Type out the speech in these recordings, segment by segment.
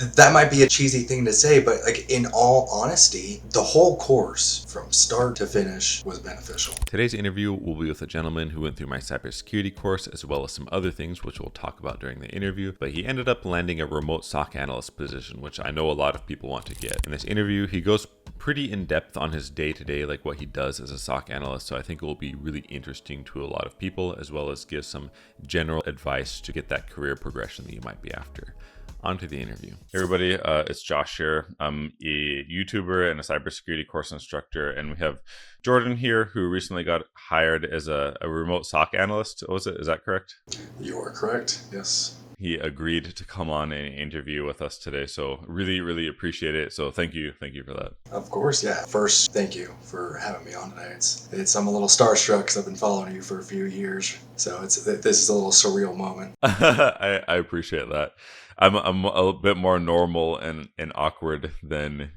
That might be a cheesy thing to say, but like in all honesty, the whole course from start to finish was beneficial. Today's interview will be with a gentleman who went through my cybersecurity course as well as some other things which we'll talk about during the interview, but he ended up landing a remote SOC analyst position, which I know a lot of people want to get. In this interview, he goes pretty in depth on his day-to-day, like what he does as a SOC analyst, so I think it will be really interesting to a lot of people, as well as give some general advice to get that career progression that you might be after. On to the interview. Hey everybody, it's Josh here. I'm a YouTuber and a cybersecurity course instructor, and we have Jordan here who recently got hired as a remote SOC analyst. Was it? Is that correct? You are correct, yes. He agreed to come on and interview with us today, so really appreciate it. So thank you for that. Of course, yeah. First, thank you for having me on today. I'm a little starstruck because I've been following you for a few years, so this is a little surreal moment. I appreciate that. I'm a bit more normal and awkward than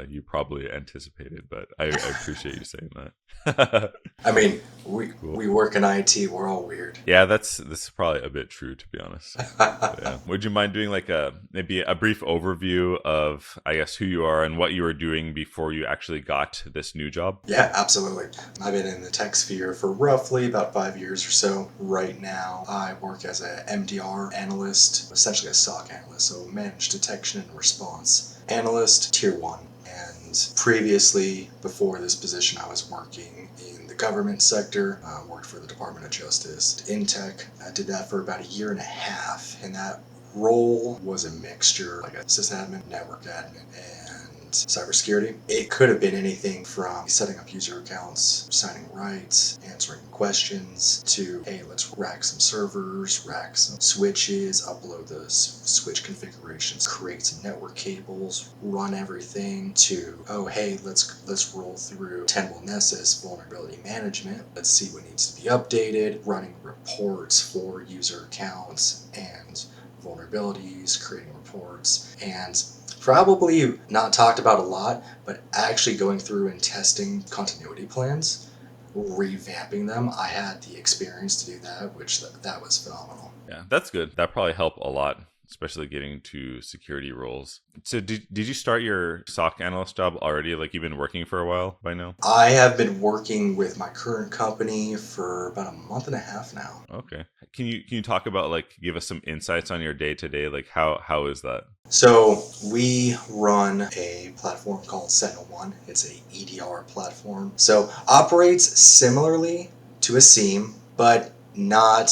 you probably anticipated, but I appreciate you saying that. I mean, we work in IT. We're all weird. Yeah, this is probably a bit true, to be honest. Yeah. Would you mind doing like maybe a brief overview of, I guess, who you are and what you were doing before you actually got this new job? Yeah, absolutely. I've been in the tech sphere for roughly about 5 years or so. Right now, I work as a MDR analyst, essentially a SOC analyst, so managed detection and response analyst, tier 1. And previously, before this position, I was working in the government sector. I worked for the Department of Justice in tech. I did that for about a year and a half, and that role was a mixture, like a sysadmin, network admin, and cybersecurity. It could have been anything from setting up user accounts, signing rights, answering questions, to, hey, let's rack some servers, rack some switches, upload those switch configurations, create some network cables, run everything, to, oh, hey, let's roll through Tenable Nessus vulnerability management. Let's see what needs to be updated, running reports for user accounts and vulnerabilities, creating reports, and probably not talked about a lot, but actually going through and testing continuity plans, revamping them. I had the experience to do that, which that was phenomenal. Yeah, that's good. That probably helped a lot, especially getting to security roles. So did you start your SOC analyst job already? Like you've been working for a while by now? I have been working with my current company for about a month and a half now. Okay. Can you talk about, like, give us some insights on your day to day? Like how is that? So we run a platform called Sentinel-1. It's a EDR platform. So operates similarly to a SIEM, but not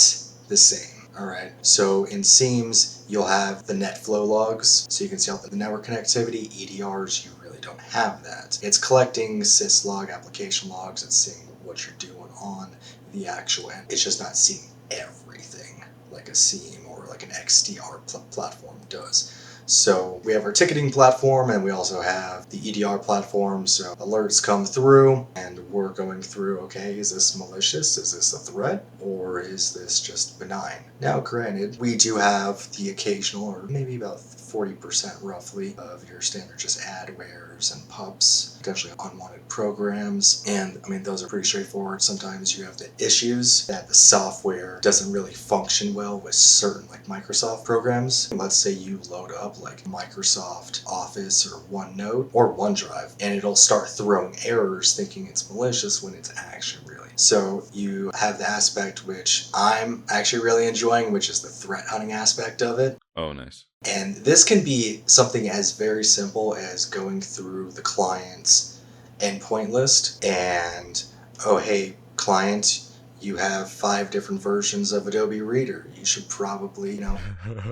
the same. All right. So in SIEMs, you'll have the net flow logs, so you can see all the network connectivity. EDRs, you really don't have that. It's collecting syslog, application logs, and seeing what you're doing on the actual end. It's just not seeing everything like a SIEM or like an XDR platform does. So we have our ticketing platform, and we also have the EDR platform. So alerts come through and we're going through, okay, is this malicious? Is this a threat? Or is this just benign? Now, granted, we do have the occasional, or maybe about 40% roughly, of your standard just adwares and pups, potentially unwanted programs. And I mean, those are pretty straightforward. Sometimes you have the issues that the software doesn't really function well with certain like Microsoft programs. Let's say you load up like Microsoft Office or OneNote or OneDrive, and it'll start throwing errors thinking it's malicious when it's actually really. So you have the aspect which I'm actually really enjoying, which is the threat hunting aspect of it. Oh, nice. And this can be something as very simple as going through the client's endpoint list and, oh, hey, client, you have 5 different versions of Adobe Reader. You should probably,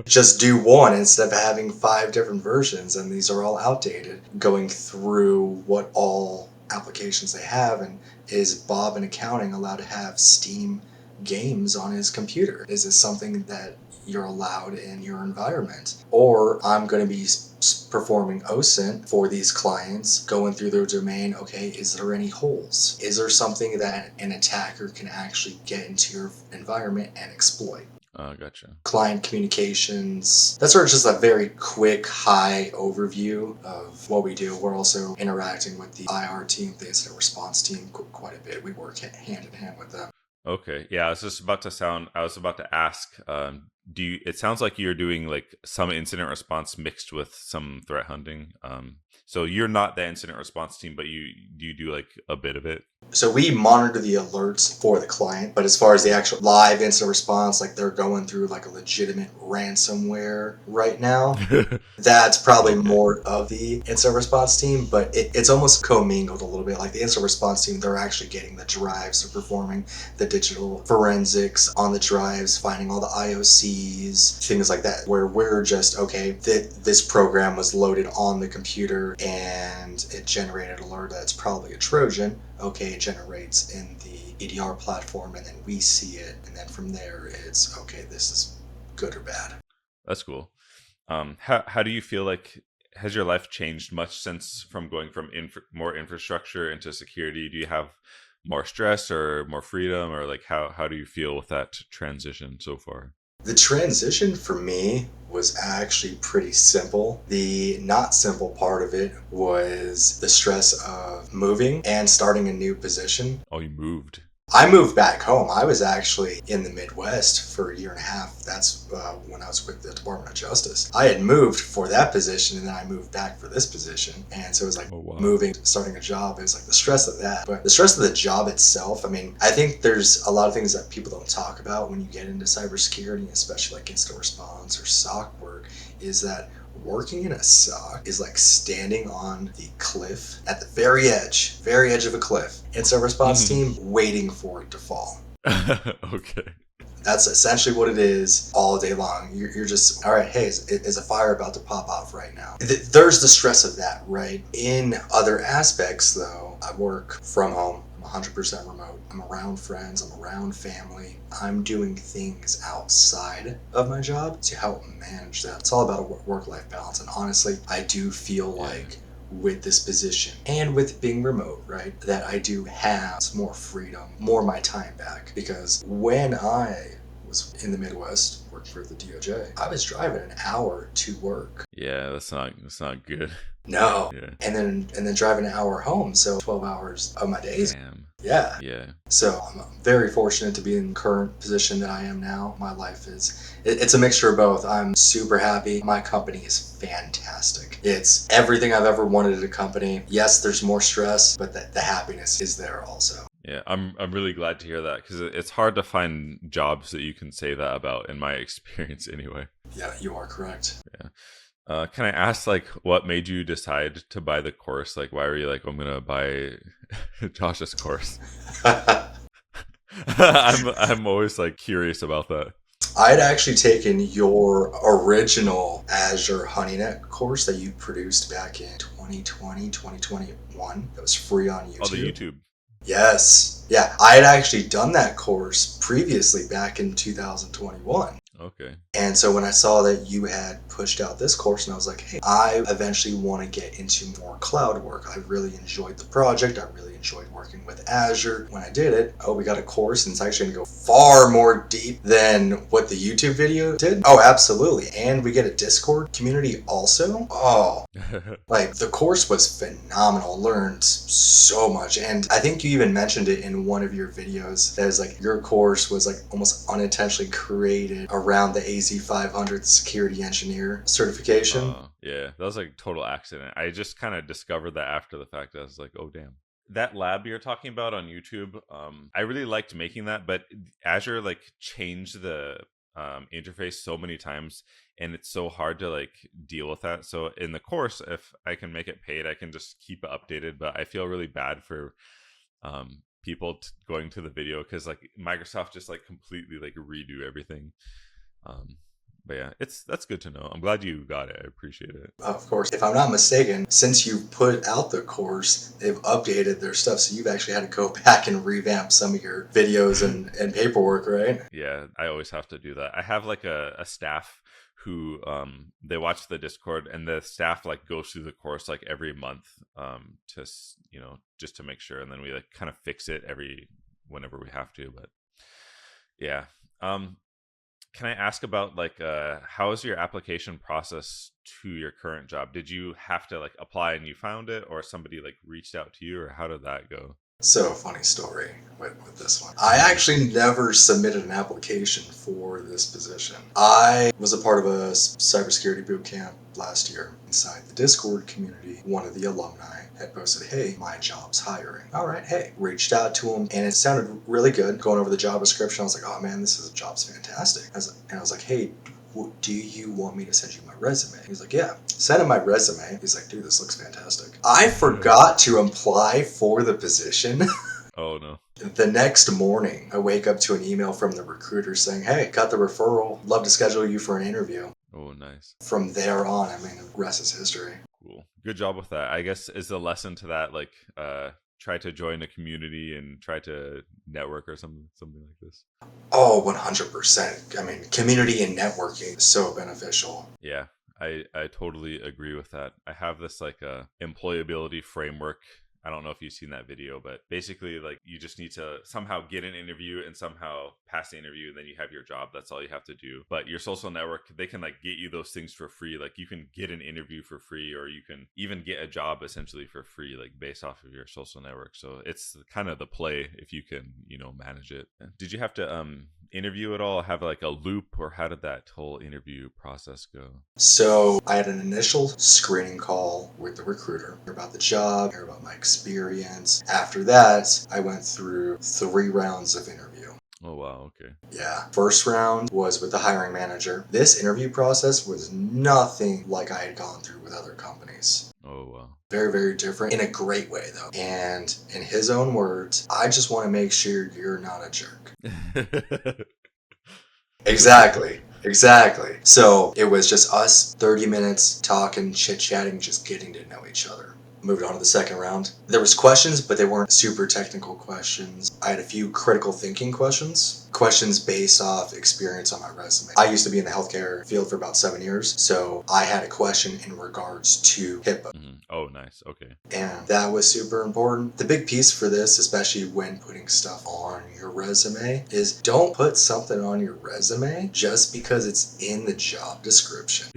just do one instead of having 5 different versions, and these are all outdated. Going through what all applications they have, and is Bob in accounting allowed to have Steam games on his computer? Is this something that you're allowed in your environment? Or I'm going to be performing OSINT for these clients, going through their domain. Okay, is there any holes? Is there something that an attacker can actually get into your environment and exploit? Gotcha. Client communications. That's sort of just a very quick, high overview of what we do. We're also interacting with the IR team, the incident response team, quite a bit. We work hand in hand with them. Okay. Yeah, I was about to ask, it sounds like you're doing like some incident response mixed with some threat hunting. So you're not the incident response team, but you do like a bit of it. So we monitor the alerts for the client, but as far as the actual live incident response, like they're going through like a legitimate ransomware right now, that's probably Okay. more of the incident response team, but it's almost commingled a little bit. Like the incident response team, they're actually getting the drives, they're performing the digital forensics on the drives, finding all the IOCs, things like that, where we're just, okay, this program was loaded on the computer and it generated an alert that's probably a Trojan. Okay, it generates in the EDR platform, and then we see it, and then from there it's, okay, this is good or bad. That's cool. How do you feel like has your life changed much since from going from more infrastructure into security? Do you have more stress or more freedom, or like how do you feel with that transition so far? The transition for me was actually pretty simple. The not simple part of it was the stress of moving and starting a new position. Oh, you moved. I moved back home. I was actually in the Midwest for a year and a half. That's when I was with the Department of Justice. I had moved for that position, and then I moved back for this position. And so it was like Oh wow. moving, starting a job. It was like the stress of that. But the stress of the job itself, I mean, I think there's a lot of things that people don't talk about when you get into cybersecurity, especially like incident response or SOC work, is that working in a SOC is like standing on the cliff at the very edge of a cliff. It's a response team waiting for it to fall. Okay. That's essentially what it is all day long. You're just, all right, hey, is a fire about to pop off right now? There's the stress of that, right? In other aspects, though, I work from home. I'm 100% remote. I'm around friends. I'm around family. I'm doing things outside of my job to help manage that. It's all about a work-life balance. And honestly, I do feel Yeah. like with this position and with being remote, right, that I do have more freedom, more of my time back. Because when I was in the Midwest working for the DOJ, I was driving an hour to work. Yeah, that's not good. No. Yeah. And then driving an hour home, so 12 hours of my days. Damn. Yeah. Yeah. So I'm very fortunate to be in the current position that I am now. My life it's a mixture of both. I'm super happy. My company is fantastic. It's everything I've ever wanted at a company. Yes, there's more stress, but the happiness is there also. Yeah, I'm really glad to hear that because it's hard to find jobs that you can say that about, in my experience, anyway. Yeah, you are correct. Yeah. Can I ask, like, what made you decide to buy the course? Like, why were you like, I'm gonna buy Josh's course? I'm always like curious about that. I'd actually taken your original Azure HoneyNet course that you produced back in 2020, 2021. That was free on Oh, the YouTube. YouTube. Yes. Yeah, I had actually done that course previously back in 2021. Okay. And so when I saw that you had pushed out this course, and I was like, hey, I eventually want to get into more cloud work. I really enjoyed the project. I really enjoyed working with Azure. When I did it, oh, we got a course, and it's actually going to go far more deep than what the YouTube video did. Oh, absolutely. And we get a Discord community also. Oh, like the course was phenomenal. Learned so much. And I think you even mentioned it in one of your videos. That was like your course was like almost unintentionally created around the AZ500 security engineer certification. Yeah, that was like a total accident. I just kind of discovered that after the fact. I was like, oh damn. That lab you're talking about on YouTube, I really liked making that, but Azure like changed the interface so many times, and it's so hard to like deal with that. So in the course, if I can make it paid, I can just keep it updated. But I feel really bad for people going to the video because like Microsoft just like completely like redo everything. Um, but yeah, that's good to know. I'm glad you got it. I appreciate it. Of course, if I'm not mistaken, since you put out the course, they've updated their stuff. So you've actually had to go back and revamp some of your videos and paperwork, right? Yeah, I always have to do that. I have like a staff who they watch the Discord, and the staff like goes through the course like every month to just to make sure, and then we like kind of fix it every whenever we have to. But yeah. Can I ask about like how is your application process to your current job? Did you have to like apply and you found it, or somebody like reached out to you, or how did that go? So, funny story with this one. I actually never submitted an application for this position. I was a part of a cybersecurity boot camp last year. Inside the Discord community, one of the alumni had posted, "Hey, my job's hiring." All right, hey. Reached out to him, and it sounded really good. Going over the job description, I was like, "Oh man, this job's fantastic." I was like, "Hey, do you want me to send you my resume?" He's like, "Yeah." Send him my resume. He's like, "Dude, this looks fantastic." I forgot to apply for the position. Oh no. The next morning, I wake up to an email from the recruiter saying, "Hey, got the referral. Love to schedule you for an interview." Oh, nice. From there on, I mean, the rest is history. Cool. Good job with that. I guess is the lesson to that, like, try to join a community and try to network or something like this. Oh, 100%. I mean, community and networking is so beneficial. Yeah, I totally agree with that. I have this like employability framework. I don't know if you've seen that video, but basically like you just need to somehow get an interview and somehow pass the interview and then you have your job. That's all you have to do. But your social network, they can like get you those things for free. Like you can get an interview for free or you can even get a job essentially for free, like based off of your social network. So it's kind of the play if you can, manage it. Did you have to interview at all, have like a loop, or how did that whole interview process go? So I had an initial screening call with the recruiter, hear about the job, hear about my experience. After that, I went through 3 rounds of interview. Oh wow, okay. Yeah. First round was with the hiring manager. This interview process was nothing like I had gone through with other companies. Oh wow. Very, very different in a great way, though. And in his own words, "I just want to make sure you're not a jerk." Exactly. Exactly. So it was just us 30 minutes talking, chit chatting, just getting to know each other. Moved on to the second round. There was questions, but they weren't super technical questions. I had a few critical thinking questions based off experience on my resume. I used to be in the healthcare field for about 7 years, so I had a question in regards to HIPAA. Oh, nice. Okay. And that was super important. The big piece for this, especially when putting stuff on your resume, is don't put something on your resume just because it's in the job description.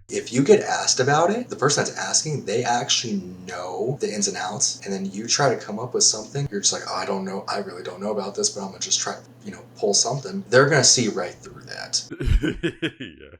If you get asked about it, the person that's asking, they actually know the ins and outs, and then you try to come up with something, you're just like, "Oh, I don't know, I really don't know about this, but I'm gonna just try, pull something." They're gonna see right through that. Yeah.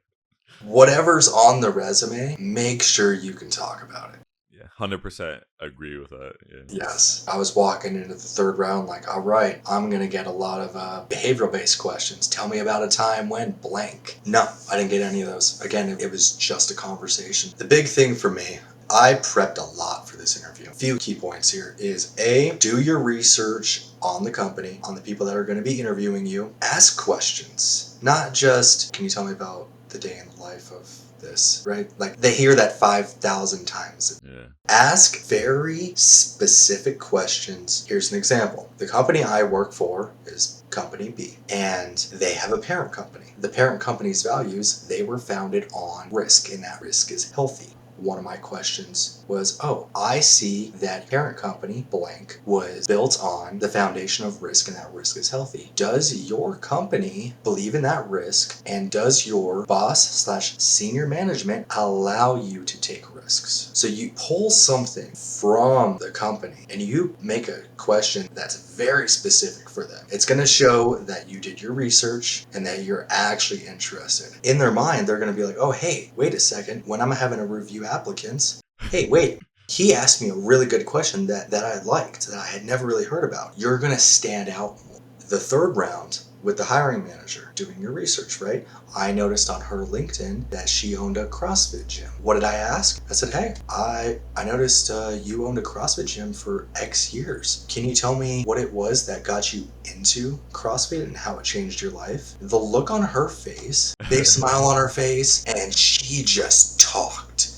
Whatever's on the resume, make sure you can talk about it. Yeah, 100% agree with that. Yeah. Yes. I was walking into the third round like, all right, I'm going to get a lot of behavioral based questions. Tell me about a time when blank. No, I didn't get any of those. Again, it was just a conversation. The big thing for me, I prepped a lot for this interview. A few key points here is A, do your research on the company, on the people that are going to be interviewing you. Ask questions, not just, "Can you tell me about the day in the life of this," right? Like they hear that 5,000 times. Yeah. Ask very specific questions. Here's an example. The company I work for is Company B, and they have a parent company. The parent company's values, they were founded on risk, and that risk is healthy. One of my questions was, "Oh, I see that parent company blank was built on the foundation of risk and that risk is healthy. Does your company believe in that risk, and does your boss/senior management allow you to take risks?" So you pull something from the company and you make a question that's very specific for them. It's going to show that you did your research and that you're actually interested. In their mind, they're going to be like, "Oh, hey, wait a second. When I'm having a review applicants, hey, wait, he asked me a really good question that I liked, that I had never really heard about." You're going to stand out more. The third round with the hiring manager, doing your research, right? I noticed on her LinkedIn that she owned a CrossFit gym. What did I ask? I said, "Hey, I noticed you owned a CrossFit gym for X years. Can you tell me what it was that got you into CrossFit and how it changed your life?" The look on her face, big smile on her face, and she just talked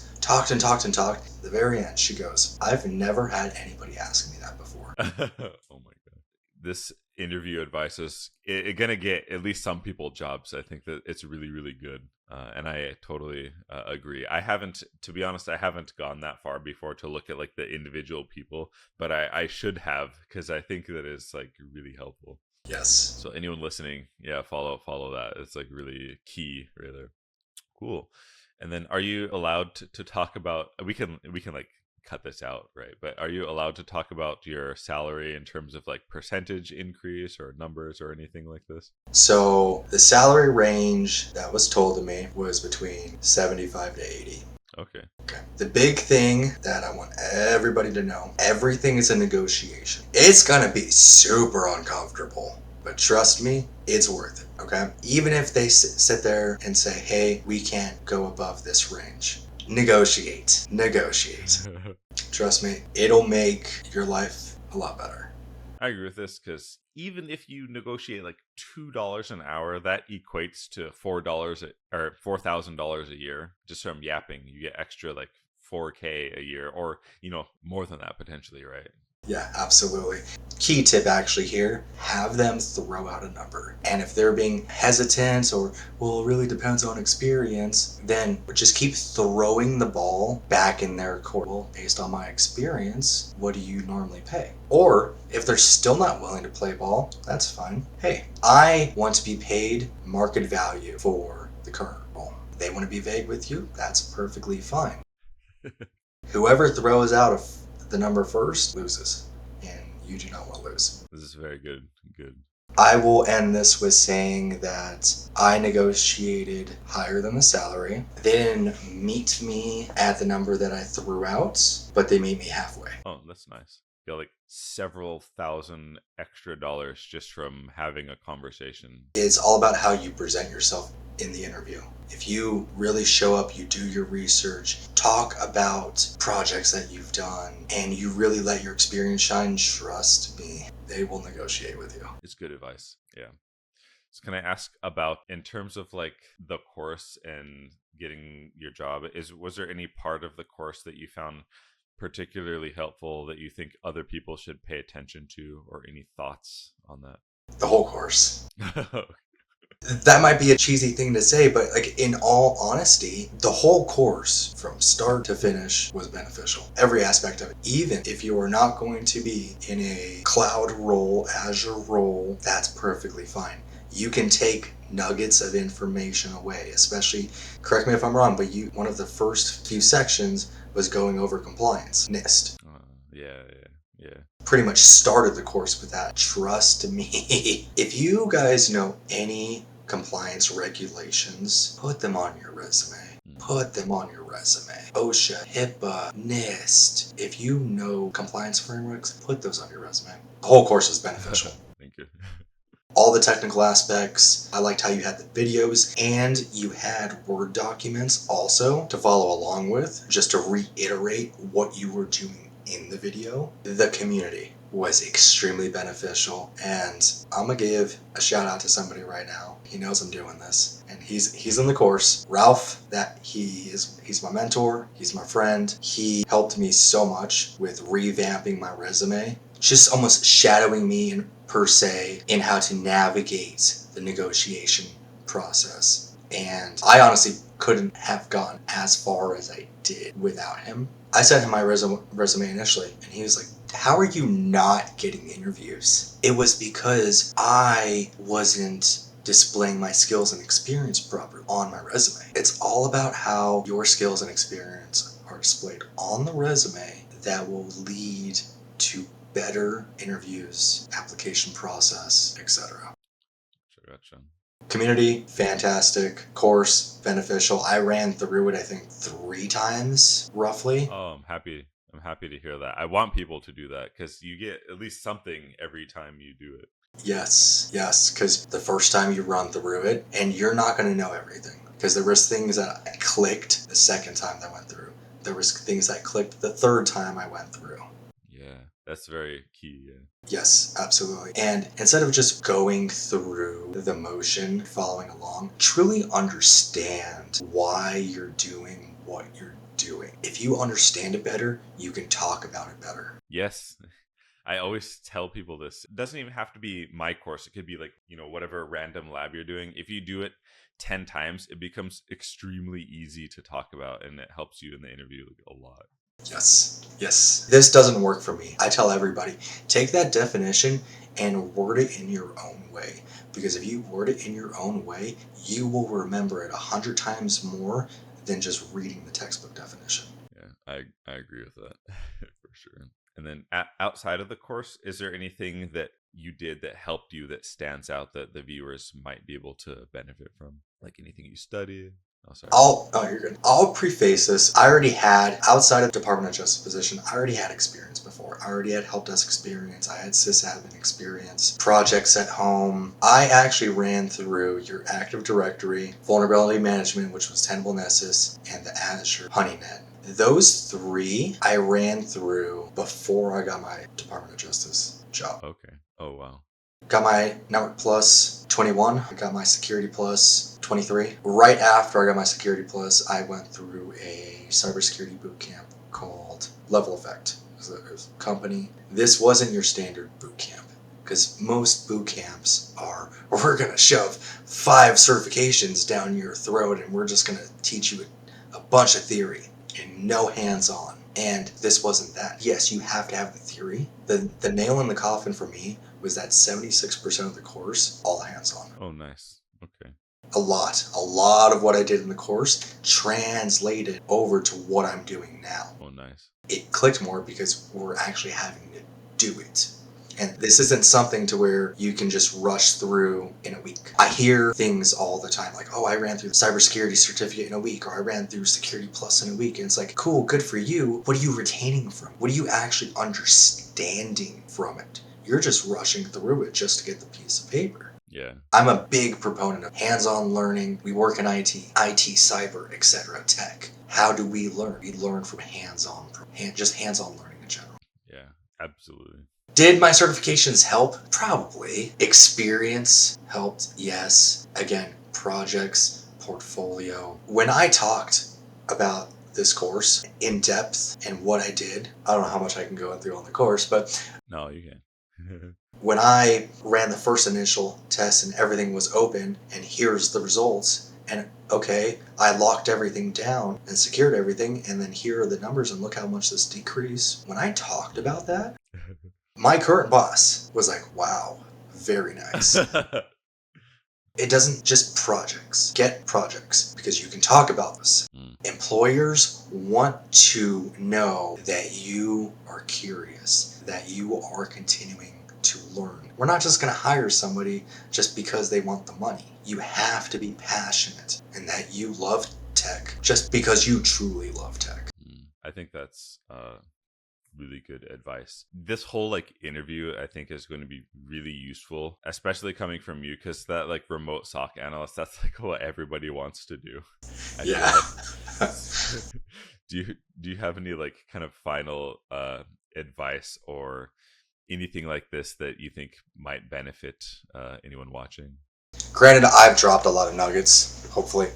and talked and talked. At the very end, she goes, "I've never had anybody ask me that before." Oh my god. This interview advice is gonna get at least some people jobs. I think that it's really, really good. And I totally agree. I haven't, to be honest, I haven't gone that far before to look at like the individual people, but I should have, because I think that is like really helpful. Yes. So anyone listening, yeah, follow that. It's like really key right there. Cool. And then are you allowed to talk about, we can like cut this out, right? But are you allowed to talk about your salary in terms of like percentage increase or numbers or anything like this? So the salary range that was told to me was between 75 to 80. Okay. Okay. The big thing that I want everybody to know, everything is a negotiation. It's going to be super uncomfortable, but trust me, it's worth it, okay? Even if they sit there and say, hey, we can't go above this range. Negotiate. Trust me, it'll make your life a lot better. I agree with this because even if you negotiate like $2 an hour, that equates to $4 or $4,000 a year just from yapping. You get extra like 4K a year, or more than that potentially, right? Yeah, absolutely. Key tip actually here, have them throw out a number. And if they're being hesitant or, well, it really depends on experience, then just keep throwing the ball back in their court. Well, based on my experience, what do you normally pay? Or if they're still not willing to play ball, that's fine. Hey, I want to be paid market value for the current role. They want to be vague with you, that's perfectly fine. Whoever throws out the number first loses, and you do not want to lose. This is very good. Good. I will end this with saying that I negotiated higher than the salary. They didn't meet me at the number that I threw out, but they meet me halfway. Oh, that's nice. Got like several thousand extra dollars just from having a conversation. It's all about how you present yourself in the interview. If you really show up, you do your research, talk about projects that you've done, and you really let your experience shine, trust me, they will negotiate with you. It's good advice. Yeah. So can I ask about, in terms of like the course and getting your job, was there any part of the course that you found particularly helpful that you think other people should pay attention to, or any thoughts on that? The whole course. That might be a cheesy thing to say, but like in all honesty, the whole course from start to finish was beneficial. Every aspect of it. Even if you are not going to be in a cloud role, Azure role, that's perfectly fine. You can take nuggets of information away, especially, correct me if I'm wrong, but one of the first few sections was going over compliance, NIST. Yeah. Pretty much started the course with that. Trust me. If you guys know any compliance regulations, put them on your resume. Put them on your resume. OSHA, HIPAA, NIST. If you know compliance frameworks, put those on your resume. The whole course was beneficial. Thank you. All the technical aspects. I liked how you had the videos and you had Word documents also to follow along with, just to reiterate what you were doing in the video. The community was extremely beneficial, and I'm gonna give a shout out to somebody right now. He knows I'm doing this, and he's in the course. Ralph, he's my mentor, he's my friend. He helped me so much with revamping my resume, just almost shadowing me in per se in how to navigate the negotiation process. And I honestly couldn't have gone as far as I did without him. I sent him my resume initially, and he was like, how are you not getting interviews? It was because I wasn't displaying my skills and experience properly on my resume. It's all about how your skills and experience are displayed on the resume that will lead to better interviews, application process, etc. Gotcha. Community, fantastic. Course, beneficial. I ran through it, I think, 3 times, roughly. Oh, I'm happy to hear that. I want people to do that because you get at least something every time you do it. Yes, because the first time you run through it, and you're not going to know everything. Because there was things that I clicked the second time that I went through. There was things that clicked the third time I went through. Yeah, that's very key. Yeah. Yes, absolutely. And instead of just going through the motion, following along, truly understand why you're doing what you're doing. If you understand it better, you can talk about it better. Yes. I always tell people this. It doesn't even have to be my course. It could be like, whatever random lab you're doing. If you do it 10 times, it becomes extremely easy to talk about, and it helps you in the interview a lot. Yes. This doesn't work for me. I tell everybody, take that definition and word it in your own way. Because if you word it in your own way, you will remember it 100 times more than just reading the textbook definition. Yeah, I I agree with that for sure. And then outside of the course, is there anything that you did that helped you that stands out that the viewers might be able to benefit from? Like anything you studied? Oh, sorry. You're good. I'll preface this. I already had, outside of Department of Justice position, I already had experience before. I already had help desk experience. I had sysadmin experience, projects at home. I actually ran through your Active Directory, vulnerability management, which was Tenable Nessus, and the Azure Honeynet. Those three I ran through before I got my Department of Justice job. Okay. Oh, wow. Got my Network Plus 21. I got my Security Plus 23. Right after I got my Security Plus, I went through a cybersecurity boot camp called Level Effect. It was a company. This wasn't your standard boot camp, because most boot camps are, we're going to shove 5 certifications down your throat and we're just going to teach you a bunch of theory and no hands-on. And this wasn't that. Yes, you have to have the theory. The nail in the coffin for me was that 76% of the course, all hands-on. Oh, nice. Okay. A lot of what I did in the course translated over to what I'm doing now. Oh, nice. It clicked more because we're actually having to do it. And this isn't something to where you can just rush through in a week. I hear things all the time like, oh, I ran through the cybersecurity certificate in a week, or I ran through Security Plus in a week. And it's like, cool, good for you. What are you retaining from it? What are you actually understanding from it? You're just rushing through it just to get the piece of paper. Yeah. I'm a big proponent of hands-on learning. We work in IT, cyber, etc., tech. How do we learn? We learn from hands-on learning in general. Yeah, absolutely. Did my certifications help? Probably. Experience helped, yes. Again, projects, portfolio. When I talked about this course in depth and what I did, I don't know how much I can go through on the course, but No, you can. when I ran the first initial test and everything was open and here's the results, and okay, I locked everything down and secured everything, and then here are the numbers and look how much this decreased. When I talked about that, my current boss was like, wow, very nice. It doesn't just projects. Get projects, because you can talk about this. Employers want to know that you are curious, that you are continuing to learn. We're not just going to hire somebody just because they want the money. You have to be passionate and that you love tech just because you truly love tech. I think that's really good advice. This whole interview I think is going to be really useful, especially coming from you, because that remote SOC analyst, that's what everybody wants to do. Yeah. Do you have any kind of final advice or anything like this that you think might benefit anyone watching? Granted, I've dropped a lot of nuggets, hopefully.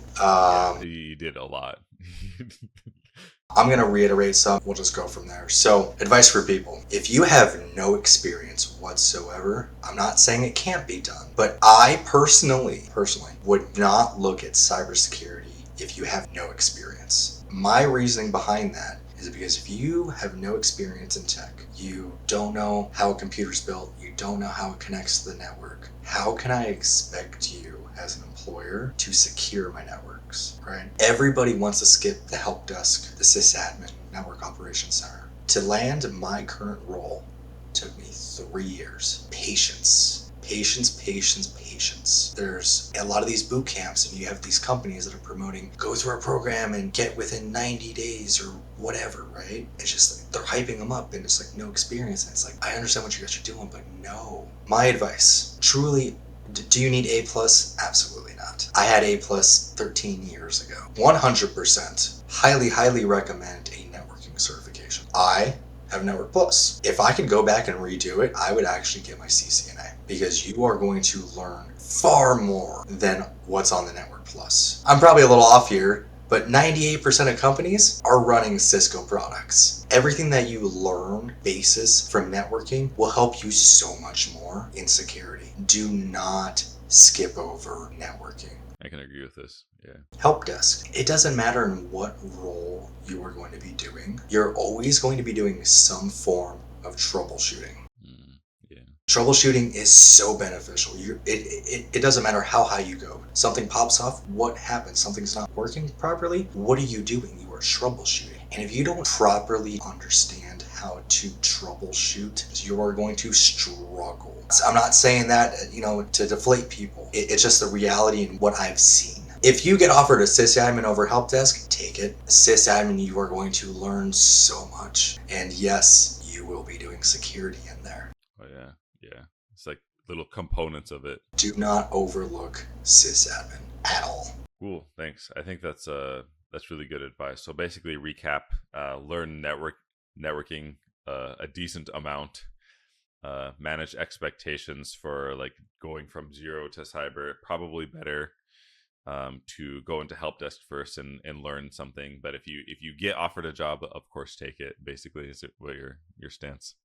You did a lot. I'm going to reiterate some. We'll just go from there. So, advice for people. If you have no experience whatsoever, I'm not saying it can't be done, but I personally would not look at cybersecurity if you have no experience. My reasoning behind that is because if you have no experience in tech, you don't know how a computer's built, you don't know how it connects to the network, how can I expect you as an employer to secure my networks, right? Everybody wants to skip the help desk, the sysadmin, network operations center. To land my current role took me 3 years. Patience. There's a lot of these boot camps and you have these companies that are promoting go through our program and get within 90 days or whatever, right? It's just they're hyping them up and it's no experience. And it's I understand what you guys are doing, but no. My advice, truly, do you need A+? Absolutely not. I had A+ 13 years ago. 100%. Highly recommend a networking certification. I have Network Plus. If I could go back and redo it, I would actually get my CCNA, because you are going to learn far more than what's on the Network Plus. I'm probably a little off here, but 98% of companies are running Cisco products. Everything that you learn basis from networking will help you so much more in security. Do not skip over networking. I can agree with this. Yeah. Help desk. It doesn't matter in what role you are going to be doing. You're always going to be doing some form of troubleshooting. Yeah. Troubleshooting is so beneficial. It doesn't matter how high you go. Something pops off. What happens? Something's not working properly. What are you doing? You are troubleshooting. And if you don't properly understand how to troubleshoot, you are going to struggle. So I'm not saying that, to deflate people. It's just the reality and what I've seen. If you get offered a sysadmin over help desk, take it. Sysadmin, you are going to learn so much. And yes, you will be doing security in there. Oh yeah, yeah. It's like little components of it. Do not overlook sysadmin at all. Cool, thanks. I think that's really good advice. So basically, recap: learn networking a decent amount, manage expectations for like going from zero to cyber. Probably better to go into help desk first and learn something. But if you get offered a job, of course, take it. Basically, is it what your stance?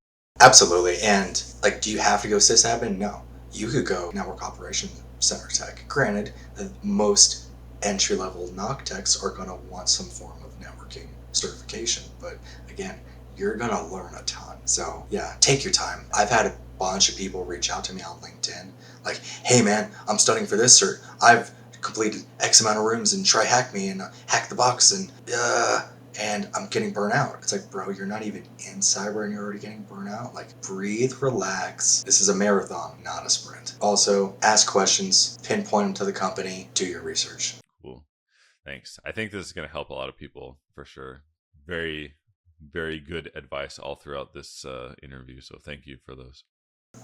Absolutely. And like, do you have to go sysadmin? No. You could go network operations center tech. Granted, most entry level knock techs are going to want some form of networking certification. But again, you're going to learn a ton. So yeah, take your time. I've had a bunch of people reach out to me on LinkedIn like, hey man, I'm studying for this cert. I've completed X amount of rooms and try hack me and hack the box and I'm getting burnt out. It's like, bro, you're not even in cyber and you're already getting burnt out. Like, breathe, relax. This is a marathon, not a sprint. Also, ask questions, pinpoint them to the company, do your research. Cool. Thanks. I think this is going to help a lot of people for sure. Very, very good advice all throughout this interview. So thank you for those.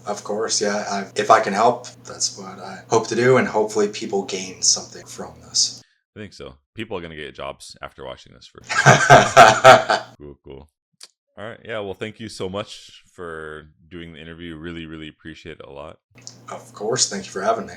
Of course, yeah. If I can help, that's what I hope to do, and hopefully people gain something from this. I think so. People are going to get jobs after watching this for sure. Cool, cool. All right. Yeah. Well, thank you so much for doing the interview. Really, really appreciate it a lot. Of course, thank you for having me.